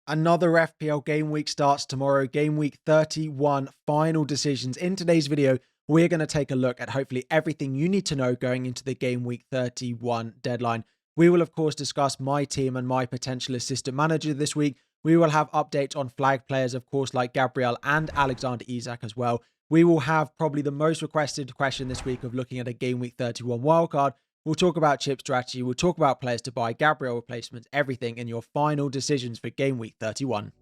Another FPL game week starts tomorrow. Game week 31 final decisions. In today's video, we're going to take a look at hopefully everything you need to know going into the game week 31 deadline. We will, of course, discuss my team and my potential assistant manager this week. We will have updates on flag players, of course, like Gabriel and Alexander Isak as well. We will have probably the most requested question this week of looking at a game week 31 wildcard. We'll talk about chip strategy. We'll talk about players to buy, Gabriel replacements, everything in your final decisions for game week 31.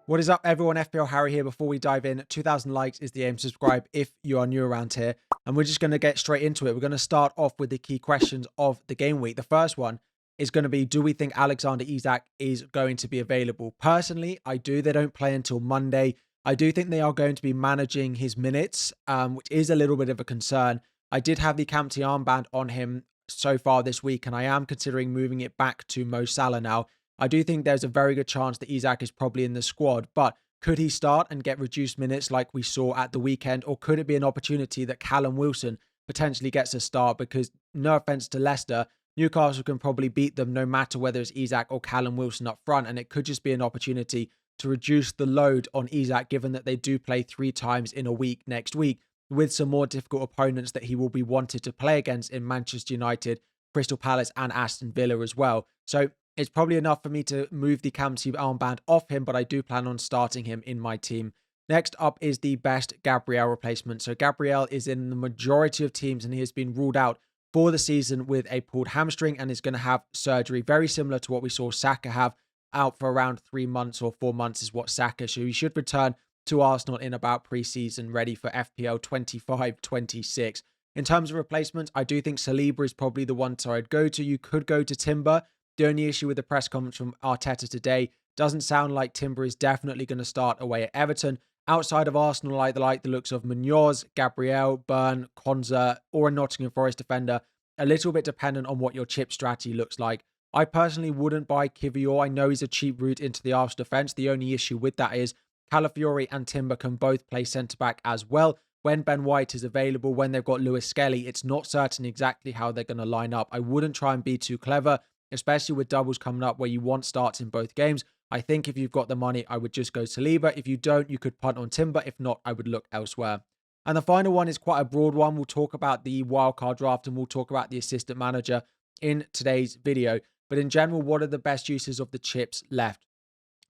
What is up, everyone? FPL Harry here. Before we dive in, 2,000 likes is the aim. Subscribe if you are new around here. And we're just going to get straight into it. We're going to start off with the key questions of the game week. The first one is going to be, do we think Alexander Isak is going to be available? Personally, I do. They don't play until Monday. I do think they are going to be managing his minutes, which is a little bit of a concern. I did have the Campty armband on him so far this week, and I am considering moving it back to Mo Salah now. I do think there's a very good chance that Isak is probably in the squad, but could he start and get reduced minutes like we saw at the weekend, or could it be an opportunity that Callum Wilson potentially gets a start? Because no offense to Leicester, Newcastle can probably beat them no matter whether it's Isak or Callum Wilson up front, and it could just be an opportunity to reduce the load on Isak, given that they do play 3 times in a week next week with some more difficult opponents that he will be wanted to play against in Manchester United, Crystal Palace and Aston Villa as well. So it's probably enough for me to move the Campty armband off him, but I do plan on starting him in my team. Next up is the best Gabriel replacement. So Gabriel is in the majority of teams and he has been ruled out for the season with a pulled hamstring and is going to have surgery, very similar to what we saw Saka have, out for around 3 months or 4 months is what Saka. So he should return to Arsenal in about pre-season, ready for FPL 25-26. In terms of replacements, I do think Saliba is probably the one I'd go to. You could go to Timber. The only issue with the press conference from Arteta today, doesn't sound like Timber is definitely going to start away at Everton. Outside of Arsenal, I like the looks of Munoz, Gabriel, Burn, Konza, or a Nottingham Forest defender. A little bit dependent on what your chip strategy looks like. I personally wouldn't buy Kivior. I know he's a cheap route into the Arsenal defence. The only issue with that is Calafiori and Timber can both play centre-back as well. When Ben White is available, when they've got Lewis Skelly, it's not certain exactly how they're going to line up. I wouldn't try and be too clever, especially with doubles coming up where you want starts in both games. I think if you've got the money, I would just go Saliba. If you don't, you could punt on Timber. If not, I would look elsewhere. And the final one is quite a broad one. We'll talk about the wildcard draft and we'll talk about the assistant manager in today's video. But in general, what are the best uses of the chips left?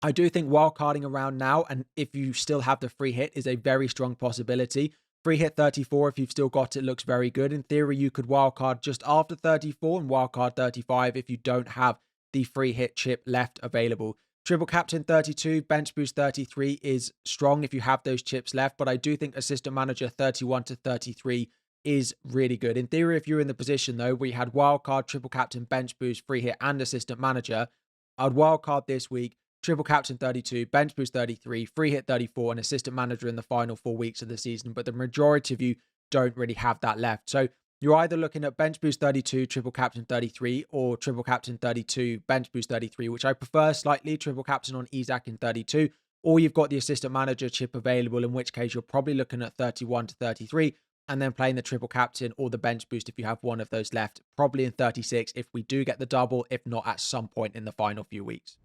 I do think wildcarding around now, and if you still have the free hit, is a very strong possibility. Free hit 34, if you've still got it, looks very good. In theory, you could wildcard just after 34 and wildcard 35 if you don't have the free hit chip left available. Triple captain 32, bench boost 33 is strong if you have those chips left, but I do think assistant manager 31 to 33 is really good. In theory, if you're in the position though where you had wildcard, triple captain, bench boost, free hit and assistant manager, I'd wildcard this week, triple captain 32, bench boost 33, free hit 34 and assistant manager in the final 4 weeks of the season. But the majority of you don't really have that left. So you're either looking at bench boost 32, triple captain 33 or triple captain 32, bench boost 33, which I prefer slightly, triple captain on Isak in 32, or you've got the assistant manager chip available, in which case you're probably looking at 31 to 33. And then playing the triple captain or the bench boost if you have one of those left, probably in 36 if we do get the double, if not at some point in the final few weeks.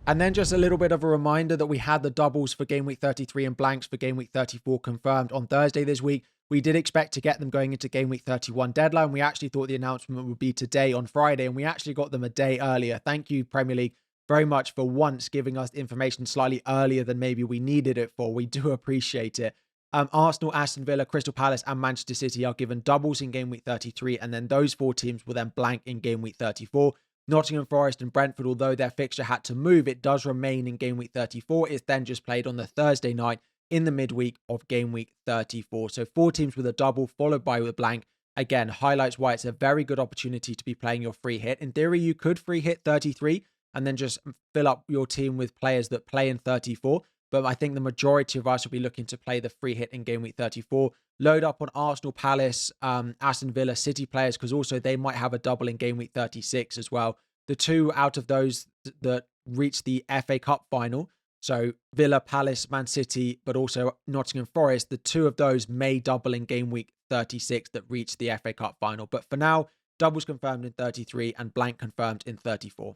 And then just a little bit of a reminder that we had the doubles for game week 33 and blanks for game week 34 confirmed on Thursday this week. We did expect to get them going into game week 31 deadline. We actually thought the announcement would be today on Friday, and we actually got them a day earlier. Thank you, Premier League, very much for once giving us information slightly earlier than maybe we needed it for. We do appreciate it. Arsenal, Aston Villa, Crystal Palace and Manchester City are given doubles in game week 33, and then those 4 teams will then blank in game week 34. Nottingham Forest and Brentford, although their fixture had to move, it does remain in game week 34. It's then just played on the Thursday night in the midweek of game week 34. So 4 teams with a double followed by a blank. Again, highlights why it's a very good opportunity to be playing your free hit. In theory, you could free hit 33 and then just fill up your team with players that play in 34. But I think the majority of us will be looking to play the free hit in game week 34. Load up on Arsenal, Palace, Aston Villa, City players, because also they might have a double in game week 36 as well. The 2 out of those that reach the FA Cup final, so Villa, Palace, Man City, but also Nottingham Forest, the 2 of those may double in game week 36 that reached the FA Cup final. But for now, doubles confirmed in 33 and blank confirmed in 34.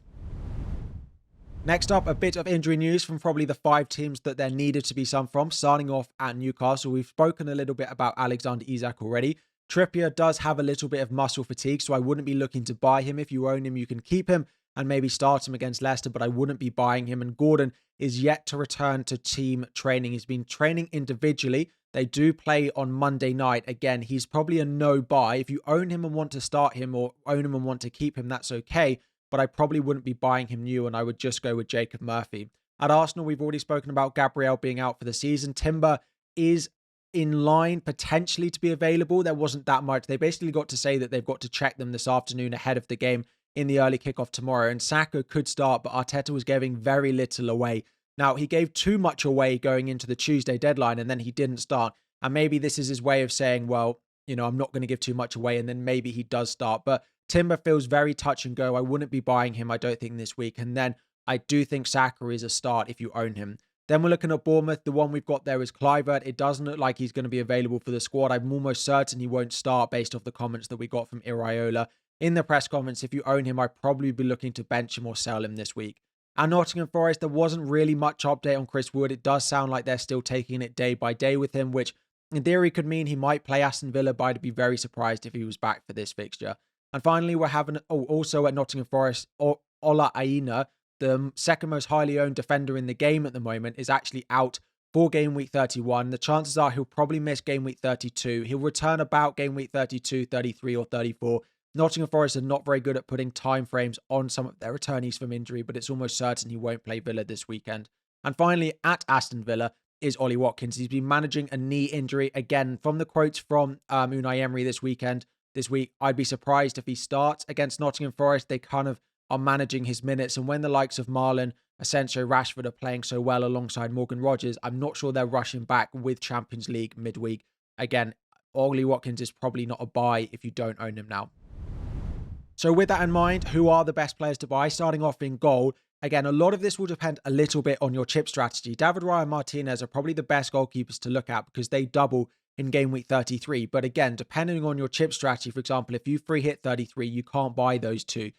Next up, a bit of injury news from probably the 5 teams that there needed to be some from. Starting off at Newcastle, we've spoken a little bit about Alexander Isak already. Trippier does have a little bit of muscle fatigue, so I wouldn't be looking to buy him. If you own him, you can keep him and maybe start him against Leicester, but I wouldn't be buying him. And Gordon is yet to return to team training. He's been training individually. They do play on Monday night. Again, he's probably a no buy. If you own him and want to start him, or own him and want to keep him, that's okay. But I probably wouldn't be buying him new, and I would just go with Jacob Murphy. At Arsenal, we've already spoken about Gabriel being out for the season. Timber is in line potentially to be available. There wasn't that much. They basically got to say that they've got to check them this afternoon ahead of the game in the early kickoff tomorrow. And Saka could start, but Arteta was giving very little away. Now, he gave too much away going into the Tuesday deadline, and then he didn't start. And maybe this is his way of saying, well, I'm not going to give too much away, and then maybe he does start. But Timber feels very touch and go. I wouldn't be buying him, I don't think, this week. And then I do think Saka is a start if you own him. Then we're looking at Bournemouth. The one we've got there is Kluivert. It doesn't look like he's going to be available for the squad. I'm almost certain he won't start based off the comments that we got from Iraola in the press conference. If you own him, I'd probably be looking to bench him or sell him this week. And Nottingham Forest, there wasn't really much update on Chris Wood. It does sound like they're still taking it day by day with him, which in theory could mean he might play Aston Villa, but I'd be very surprised if he was back for this fixture. And finally, we're having, also at Nottingham Forest, Ola Aina, the second most highly owned defender in the game at the moment, is actually out for game week 31. The chances are he'll probably miss game week 32. He'll return about game week 32, 33 or 34. Nottingham Forest are not very good at putting timeframes on some of their returnees from injury, but it's almost certain he won't play Villa this weekend. And finally, at Aston Villa is Ollie Watkins. He's been managing a knee injury. Again, from the quotes from Unai Emery this week, I'd be surprised if he starts against Nottingham Forest. They kind of are managing his minutes. And when the likes of Marlon, Asensio, Rashford are playing so well alongside Morgan Rogers, I'm not sure they're rushing back with Champions League midweek. Again, Ollie Watkins is probably not a buy if you don't own him now. So with that in mind, who are the best players to buy? Starting off in goal, again, a lot of this will depend a little bit on your chip strategy. David Raya and Martinez are probably the best goalkeepers to look at because they double in game week 33. But again, depending on your chip strategy, for example, if you free hit 33, you can't buy those two.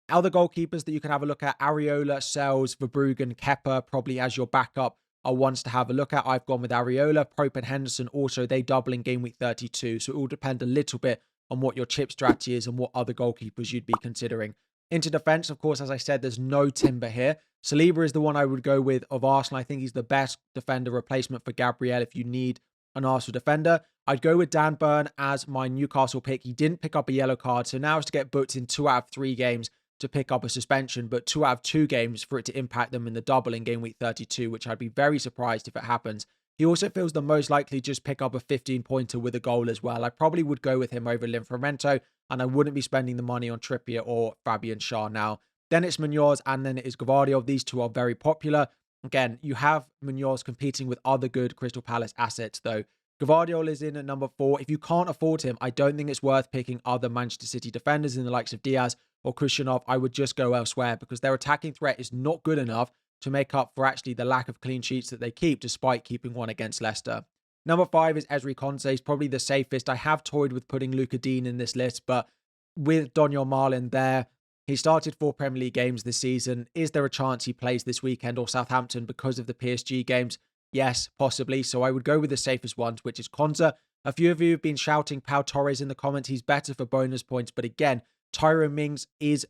Other goalkeepers that you can have a look at, Areola, Sells, Verbruggen, Kepa, probably as your backup, are ones to have a look at. I've gone with Areola. Pope and Henderson also, they double in game week 32. So it will depend a little bit on what your chip strategy is and what other goalkeepers you'd be considering. Into defense, of course, as I said, there's no Timber here. Saliba is the one I would go with of Arsenal. I think he's the best defender replacement for Gabriel if you need an Arsenal defender. I'd go with Dan Burn as my Newcastle pick. He didn't pick up a yellow card, so now it's to get booked in 2 out of 3 games to pick up a suspension, but 2 out of 2 games for it to impact them in the double in game week 32, which I'd be very surprised if it happens. He also feels the most likely just pick up a 15-pointer with a goal as well. I probably would go with him over Livramento, and I wouldn't be spending the money on Trippier or Fabian Schär now. Then it's Munoz, and then it is Gvardiol. These two are very popular. Again, you have Munoz competing with other good Crystal Palace assets, though. Gvardiol is in at number 4. If you can't afford him, I don't think it's worth picking other Manchester City defenders in the likes of Diaz or Krishanov. I would just go elsewhere because their attacking threat is not good enough to make up for actually the lack of clean sheets that they keep, despite keeping one against Leicester. Number 5 is Ezri Konsa. He's probably the safest. I have toyed with putting Luca Dean in this list, but with Daniel Marlin there, he started 4 Premier League games this season. Is there a chance he plays this weekend or Southampton because of the PSG games? Yes, possibly. So I would go with the safest ones, which is Konsa. A few of you have been shouting Pau Torres in the comments. He's better for bonus points, but again, Tyrone Mings is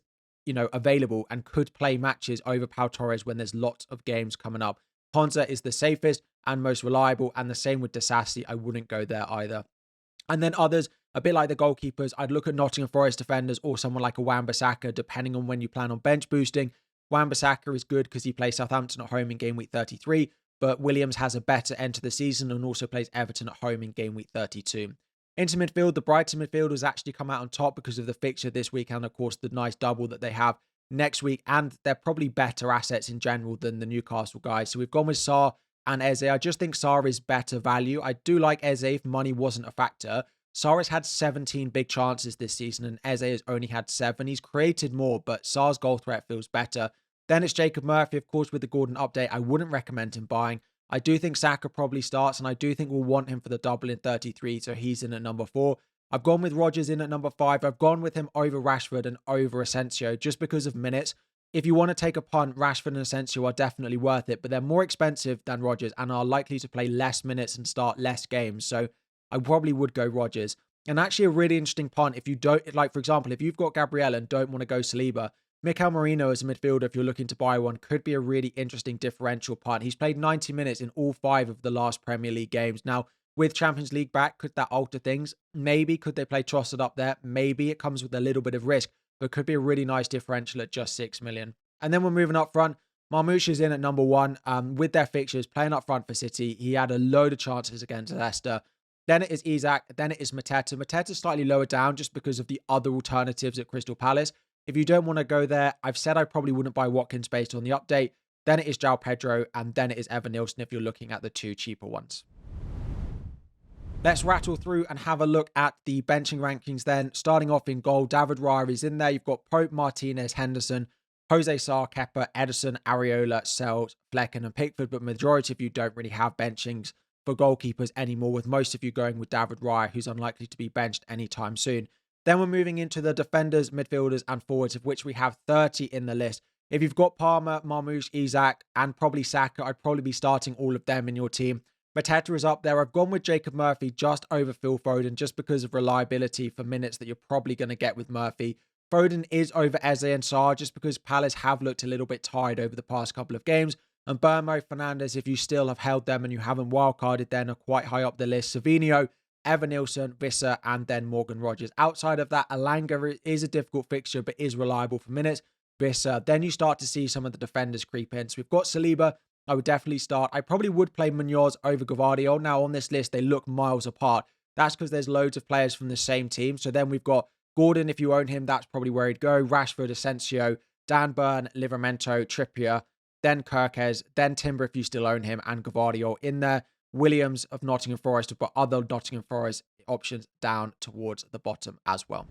available and could play matches over Pau Torres when there's lots of games coming up. Konsa is the safest and most reliable, and the same with Disasi. I wouldn't go there either. And then others, a bit like the goalkeepers, I'd look at Nottingham Forest defenders or someone like a Wan-Bissaka, depending on when you plan on bench boosting. Wan-Bissaka is good because he plays Southampton at home in game week 33, but Williams has a better end to the season and also plays Everton at home in game week 32. Into midfield, the Brighton midfield has actually come out on top because of the fixture this week and, of course, the nice double that they have next week. And they're probably better assets in general than the Newcastle guys. So we've gone with Sarr and Eze. I just think Sarr is better value. I do like Eze if money wasn't a factor. Sarr has had 17 big chances this season and Eze has only had 7. He's created more, but Sarr's goal threat feels better. Then it's Jacob Murphy, of course, with the Gordon update. I wouldn't recommend him buying. I do think Saka probably starts, and I do think we'll want him for the double in 33, so he's in at number 4. I've gone with Rodgers in at number 5. I've gone with him over Rashford and over Asensio just because of minutes. If you want to take a punt, Rashford and Asensio are definitely worth it, but they're more expensive than Rodgers and are likely to play less minutes and start less games. So I probably would go Rodgers. And actually a really interesting punt, if you don't, like for example, if you've got Gabriel and don't want to go Saliba, Mikel Merino as a midfielder, if you're looking to buy one, could be a really interesting differential punt. He's played 90 minutes in all 5 of the last Premier League games. Now, with Champions League back, could that alter things? Maybe. Could they play Trossard up there? Maybe. It comes with a little bit of risk, but could be a really nice differential at just 6 million. And then we're moving up front. Marmoush is in at number 1 with their fixtures, playing up front for City. He had a load of chances against Leicester. Then it is Isak. Then it is Mateta. Mateta's slightly lower down just because of the other alternatives at Crystal Palace. If you don't want to go there, I've said I probably wouldn't buy Watkins based on the update. Then it is João Pedro, and then it is Evan Nilsson if you're looking at the 2 cheaper ones. Let's rattle through and have a look at the benching rankings then. Starting off in goal, David Raya is in there. You've got Pope, Martinez, Henderson, Jose Sarr, Kepa, Ederson, Areola, Sells, Flecken and Pickford, but majority of you don't really have benchings for goalkeepers anymore, with most of you going with David Raya, who's unlikely to be benched anytime soon. Then we're moving into the defenders, midfielders and forwards, of which we have 30 in the list. If you've got Palmer, Marmoush, Isak and probably Saka, I'd probably be starting all of them in your team. Mateta is up there. I've gone with Jacob Murphy just over Phil Foden just because of reliability for minutes that you're probably going to get with Murphy. Foden is over Eze and Sarr just because Palace have looked a little bit tired over the past couple of games. And Burmo, Fernandes, if you still have held them and you haven't wildcarded, then are quite high up the list. Savinho, Evan Nilsson, Visser, and then Morgan Rogers. Outside of that, Alanga is a difficult fixture, but is reliable for minutes. Visser. Then you start to see some of the defenders creep in. So we've got Saliba. I would definitely start. I probably would play Munoz over Gvardiol. Now on this list, they look miles apart. That's because there's loads of players from the same team. So then we've got Gordon, if you own him, that's probably where he'd go. Rashford, Asensio, Dan Burn, Livramento, Trippier, then Kirkes, then Timber if you still own him, and Gvardiol in there. Williams of Nottingham Forest, but other Nottingham Forest options down towards the bottom as well.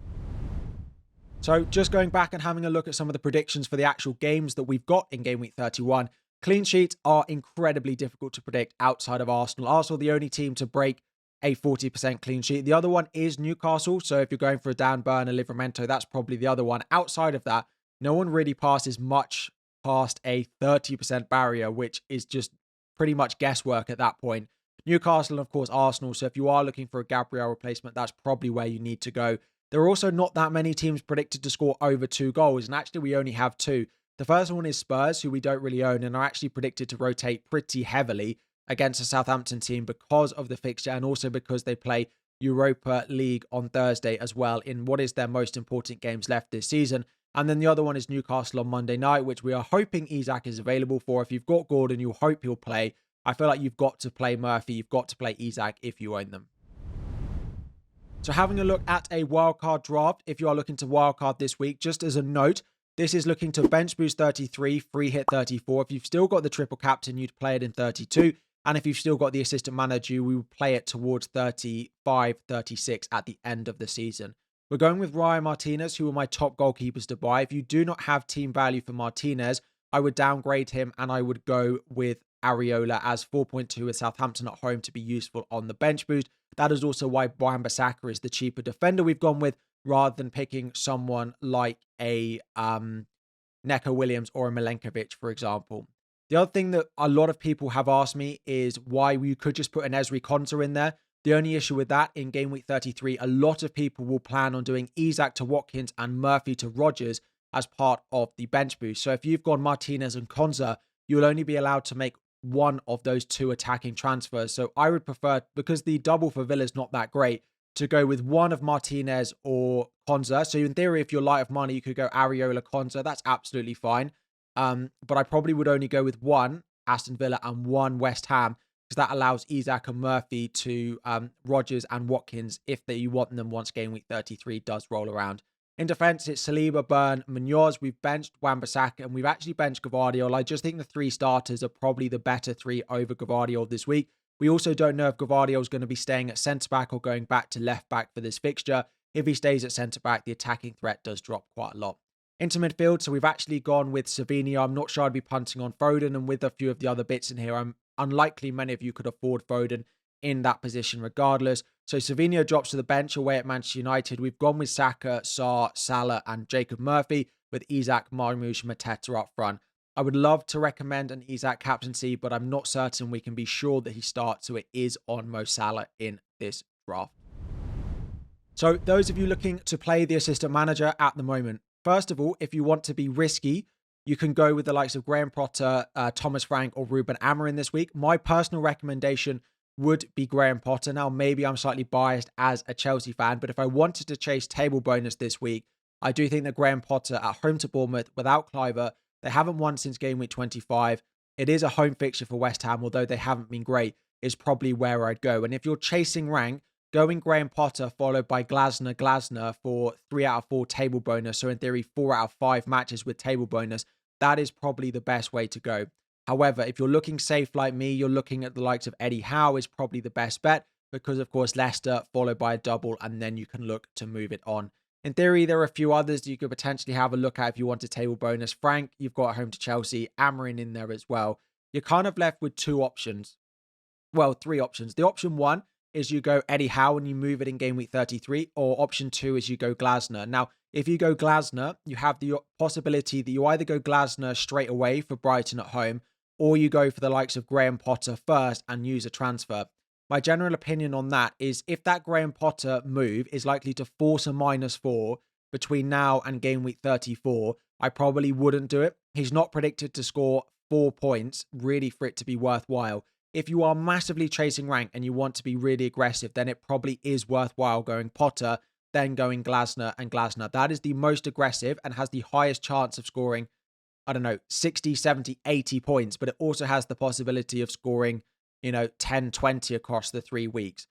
So just going back and having a look at some of the predictions for the actual games that we've got in Game Week 31. Clean sheets are incredibly difficult to predict outside of Arsenal. Arsenal, the only team to break a 40% clean sheet. The other one is Newcastle. So if you're going for a Dan Burn, a Livramento, that's probably the other one. Outside of that, no one really passes much past a 30% barrier, which is just pretty much guesswork at that point. Newcastle, and of course, Arsenal. So if you are looking for a Gabriel replacement, that's probably where you need to go. There are also not that many teams predicted to score over 2 goals. And actually, we only have 2. The first one is Spurs, who we don't really own and are actually predicted to rotate pretty heavily against a Southampton team because of the fixture and also because they play Europa League on Thursday as well in what is their most important games left this season. And then the other one is Newcastle on Monday night, which we are hoping Isak is available for. If you've got Gordon, you'll hope he'll play. I feel like you've got to play Murphy. You've got to play Isak if you own them. So having a look at a wildcard draft, if you are looking to wildcard this week, just as a note, this is looking to bench boost 33, free hit 34. If you've still got the triple captain, you'd play it in 32. And if you've still got the assistant manager, we would play it towards 35, 36 at the end of the season. We're going with Ryan Martinez, who are my top goalkeepers to buy. If you do not have team value for Martinez, I would downgrade him and I would go with Areola as 4.2 with Southampton at home to be useful on the bench boost. That is also why Wan-Bissaka is the cheaper defender we've gone with, rather than picking someone like a Neco Williams or a Milenkovic, for example. The other thing that a lot of people have asked me is why you could just put an Ezri Konsa in there. The only issue with that, in Game Week 33, a lot of people will plan on doing Isak to Watkins and Murphy to Rodgers as part of the bench boost. So if you've gone Martinez and Konsa, you'll only be allowed to make one of those 2 attacking transfers. So I would prefer, because the double for Villa is not that great, to go with one of Martinez or Konsa. So in theory, if you're light of money, you could go Areola, Konsa. That's absolutely fine. But I probably would only go with one Aston Villa and one West Ham, because that allows Isak and Murphy to Rodgers and Watkins if you want them once Game Week 33 does roll around. In defence, it's Saliba, Burn, Munoz. We've benched Wan-Bissaka and we've actually benched Gvardiol. I just think the 3 starters are probably the better 3 over Gvardiol this week. We also don't know if Gvardiol is going to be staying at centre-back or going back to left-back for this fixture. If he stays at centre-back, the attacking threat does drop quite a lot. Into midfield, so we've actually gone with Savinho. I'm not sure I'd be punting on Foden, and with a few of the other bits in here, I'm unlikely many of you could afford Foden in that position regardless. So Savinho drops to the bench away at Manchester United. We've gone with Saka, Sarr, Salah, and Jacob Murphy, with Isak, Marmoush, Mateta up front. I would love to recommend an Isak captaincy, but I'm not certain we can be sure that he starts, so it is on Mo Salah in this draft. So those of you looking to play the assistant manager at the moment, first of all, if you want to be risky, you can go with the likes of Graham Potter, Thomas Frank, or Ruben Amorim this week. My personal recommendation would be Graham Potter. Now, maybe I'm slightly biased as a Chelsea fan, but if I wanted to chase table bonus this week, I do think that Graham Potter at home to Bournemouth without Cliver, they haven't won since game week 25. It is a home fixture for West Ham, although they haven't been great, is probably where I'd go. And if you're chasing rank, going Graham Potter followed by Glasner for 3 out of 4 table bonus. So in theory, 4 out of 5 matches with table bonus. That is probably the best way to go. However, if you're looking safe like me, you're looking at the likes of Eddie Howe is probably the best bet because, of course, Leicester followed by a double, and then you can look to move it on. In theory, there are a few others that you could potentially have a look at if you want a table bonus. Frank, you've got at home to Chelsea, Amorim in there as well. You're kind of left with 2 options. Well, 3 options. The option 1 is you go Eddie Howe and you move it in game week 33, or option 2 is you go Glasner. Now, if you go Glasner, you have the possibility that you either go Glasner straight away for Brighton at home, or you go for the likes of Graham Potter first and use a transfer. My general opinion on that is if that Graham Potter move is likely to force a -4 between now and game week 34, I probably wouldn't do it. He's not predicted to score 4 points really for it to be worthwhile. If you are massively chasing rank and you want to be really aggressive, then it probably is worthwhile going Potter, then going Glasner and Glasner. That is the most aggressive and has the highest chance of scoring, 60, 70, 80 points, but it also has the possibility of scoring, 10, 20 across the 3 weeks.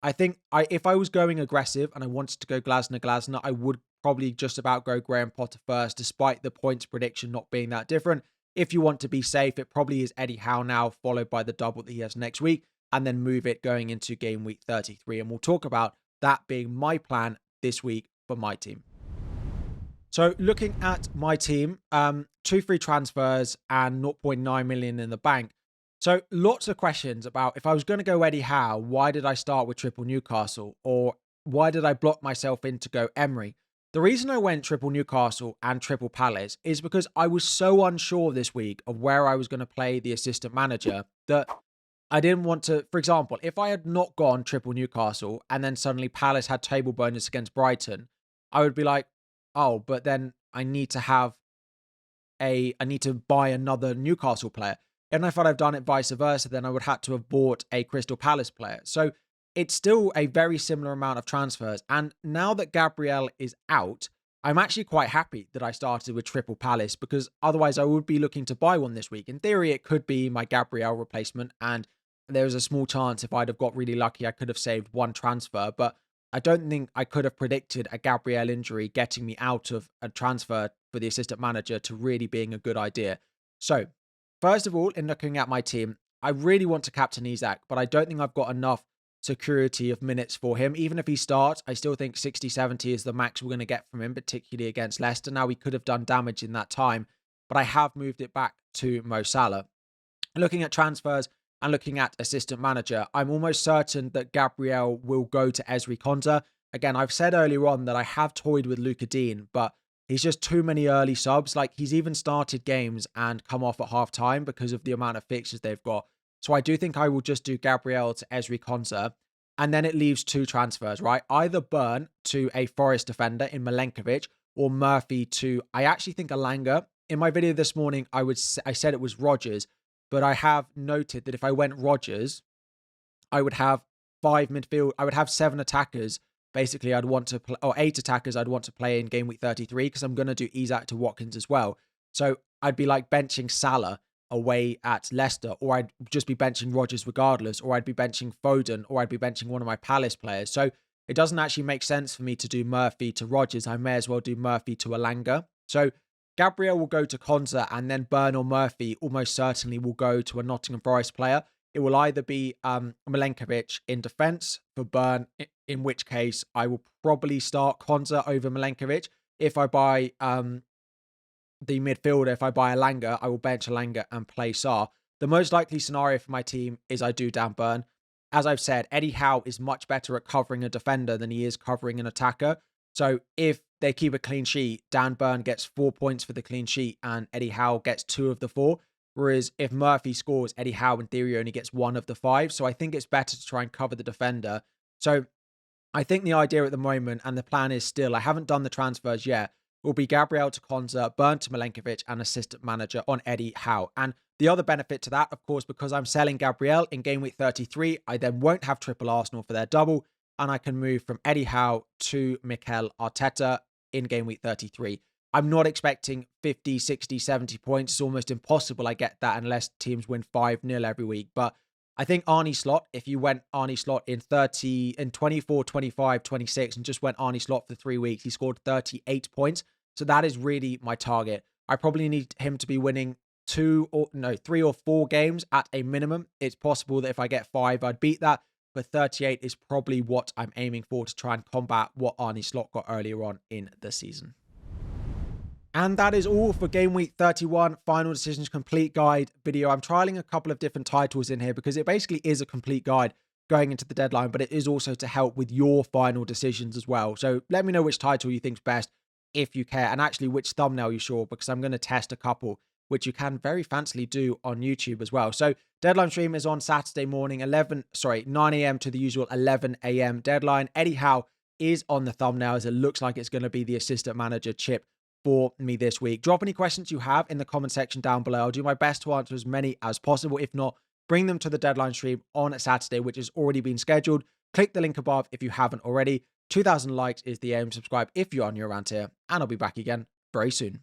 I think if I was going aggressive and I wanted to go Glasner, I would probably just about go Graham Potter first, despite the points prediction not being that different. If you want to be safe, it probably is Eddie Howe now, followed by the double that he has next week, and then move it going into game week 33. And we'll talk about that being my plan this week for my team. So looking at my team, 2 free transfers and 0.9 million in the bank. So lots of questions about if I was going to go Eddie Howe, why did I start with triple Newcastle? Or why did I block myself in to go Emery? The reason I went triple Newcastle and triple Palace is because I was so unsure this week of where I was going to play the assistant manager that I didn't want to, for example, if I had not gone triple Newcastle and then suddenly Palace had table bonus against Brighton, I would be like, oh, but then I need to buy another Newcastle player. And if I'd have done it vice versa, then I would have to have bought a Crystal Palace player. So it's still a very similar amount of transfers. And now that Gabriel is out, I'm actually quite happy that I started with triple Palace, because otherwise I would be looking to buy one this week. In theory, it could be my Gabriel replacement, and there's a small chance if I'd have got really lucky, I could have saved one transfer. But I don't think I could have predicted a Gabriel injury getting me out of a transfer for the assistant manager to really being a good idea. So first of all, in looking at my team, I really want to captain Isak, but I don't think I've got enough security of minutes for him. Even if he starts, I still think 60, 70 is the max we're going to get from him, particularly against Leicester. Now, we could have done damage in that time, but I have moved it back to Mo Salah. Looking at transfers and looking at assistant manager, I'm almost certain that Gabriel will go to Ezri Konsa. Again, I've said earlier on that I have toyed with Luca Dean, but he's just too many early subs. Like, he's even started games and come off at half time because of the amount of fixtures they've got. So I do think I will just do Gabriel to Ezri Konsa. And then it leaves 2 transfers, right? Either Burn to a Forest defender in Milenkovic, or Murphy to, I actually think, Alanga. In my video this morning, I said it was Rodgers, but I have noted that if I went Rodgers, I would have 5 midfield. I would have 7 attackers. Basically, I'd want to play, or 8 attackers I'd want to play in game week 33, because I'm going to do Isak to Watkins as well. So I'd be like benching Salah away at Leicester, or I'd just be benching Rodgers regardless, or I'd be benching Foden, or I'd be benching one of my Palace players. So it doesn't actually make sense for me to do Murphy to Rodgers. I may as well do Murphy to Alanga. So Gabriel will go to Konsa, and then Burn or Murphy almost certainly will go to a Nottingham Forest player. It will either be Milenkovic in defence for Burn, in which case I will probably start Konsa over Milenkovic. If I buy the midfielder, if I buy Alanga, I will bench Alanga and play Sarr. The most likely scenario for my team is I do Dan Burn. As I've said, Eddie Howe is much better at covering a defender than he is covering an attacker. So if they keep a clean sheet, Dan Burn gets 4 points for the clean sheet and Eddie Howe gets 2 of the 4. Whereas if Murphy scores, Eddie Howe in theory only gets 1 of the 5. So I think it's better to try and cover the defender. So I think the idea at the moment and the plan is still, I haven't done the transfers yet, will be Gabriel to Konza, Burn to Milenkovic, and assistant manager on Eddie Howe. And the other benefit to that, of course, because I'm selling Gabriel in game week 33, I then won't have triple Arsenal for their double, and I can move from Eddie Howe to Mikel Arteta in game week 33. I'm not expecting 50, 60, 70 points. It's almost impossible I get that unless teams win 5-0 every week. But I think Arnie Slot, if you went Arnie Slot in 24, 25, 26, and just went Arnie Slot for 3 weeks, he scored 38 points. So that is really my target. I probably need him to be winning 3 or 4 games at a minimum. It's possible that if I get 5, I'd beat that. But 38 is probably what I'm aiming for to try and combat what Arnie Slot got earlier on in the season. And that is all for Game Week 31 Final Decisions Complete Guide video. I'm trialing a couple of different titles in here because it basically is a complete guide going into the deadline, but it is also to help with your final decisions as well. So let me know which title you think's best if you care, and actually which thumbnail you saw, because I'm going to test a couple, which you can very fancily do on YouTube as well. So deadline stream is on Saturday morning, 9 a.m. to the usual 11 a.m. deadline. Eddie Howe is on the thumbnail, as it looks like it's going to be the assistant manager chip for me this week. Drop any questions you have in the comment section down below. I'll do my best to answer as many as possible. If not, bring them to the deadline stream on Saturday, which has already been scheduled. Click the link above if you haven't already. 2,000 likes is the aim. Subscribe if you are new around here, and I'll be back again very soon.